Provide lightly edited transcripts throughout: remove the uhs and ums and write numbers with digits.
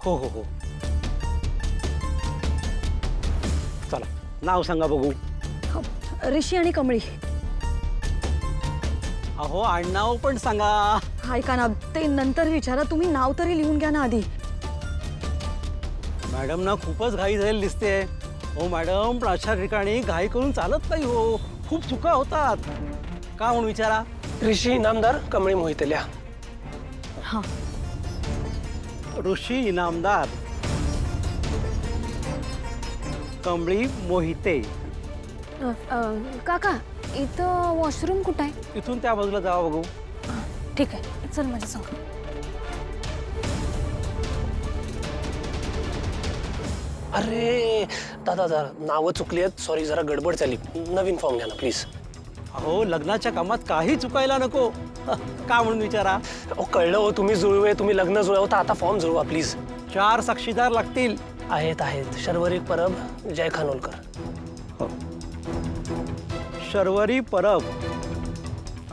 हो हो हो. चला नाव सांगा बघू. हो, ऋषी आणि कमळी. अहो आडनाव पण सांगा. ऐका ना, ते नंतर विचारा, तुम्ही नाव तरी लिहून घ्या ना आधी. मॅडम ना खूपच घाई झालेली दिसते. हो मॅडम, पण अशा ठिकाणी घाई करून चालत नाही हो, खूप चुका होतात. का म्हणून विचारा. ऋषी इनामदार कमळी मोहिते. हां. ऋषी इनामदार कमळी मोहिते. काका इथं वॉशरूम कुठं आहे? इथून त्या बाजूला जावा बघू. ठीक आहे, चल माझ्या संग. अरे दादा जरा नावं चुकली आहेत, सॉरी, जरा गडबड झाली. नवीन फॉर्म घ्या ना प्लीज. अहो लग्नाच्या कामात काही चुकायला नको. का म्हणून विचारा. अहो कळलं हो, तुम्ही जुळवे, तुम्ही लग्न जुळवता, आता फॉर्म जुळवा प्लीज. 4 साक्षीदार लागतील. आहेत शर्वरी परब, जय खानोलकर. हो. शर्वरी परब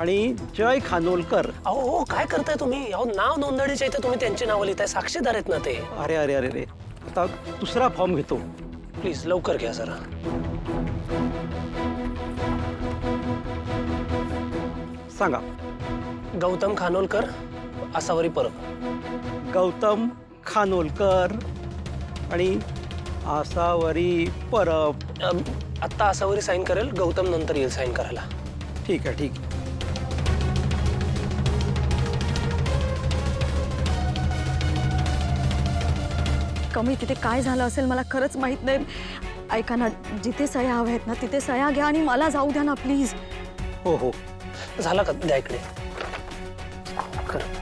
आणि जय खानोलकर. अहो काय करताय तुम्ही? अहो नाव नोंदणीच्या इथे तुम्ही त्यांची नावं लिहिताय, साक्षीदार आहेत ना ते. अरे अरे अरे अरे, आता दुसरा फॉर्म घेतो. प्लीज लवकर घ्या जरा. सांगा. गौतम खानोलकर, आसावरी परब. गौतम खानोलकर आणि आसावरी परब. आत्ता आसावरी साईन करेल, गौतम नंतर येईल साईन करायला. ठीक आहे ठीक आहे. कमी तिथे काय झालं असेल मला खरंच माहित नाही. ऐका ना, जिथे सह्या हव्या आहेत ना तिथे सह्या घ्या आणि मला जाऊ द्या ना प्लीज. हो हो. झाला का? द्या इकडे. खरं.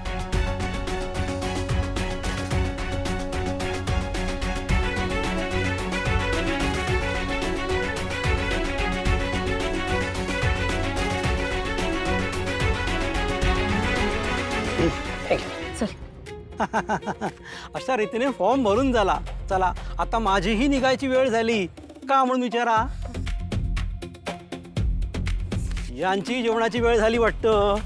हे घ्या. चल. अशा रीतीने फॉर्म भरून झाला. चला आता माझीही निघायची वेळ झाली. का म्हणून विचारा. यांची जेवणाची वेळ झाली वाटतं.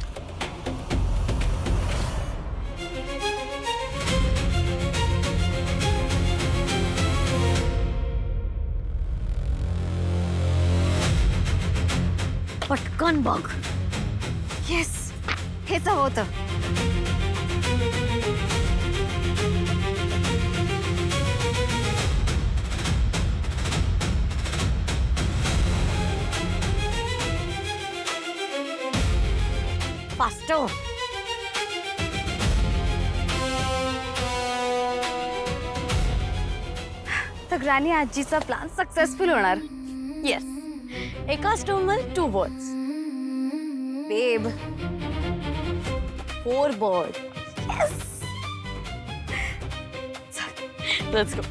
पटकन बघ. येस, हेच हवं होतं. फास्टर. तर ग्रॅनी आजीचा प्लॅन सक्सेसफुल होणार. येस, एका स्टोनवर 2 बर्ड्स. बेब, 4 बर्ड. येस. Let's go.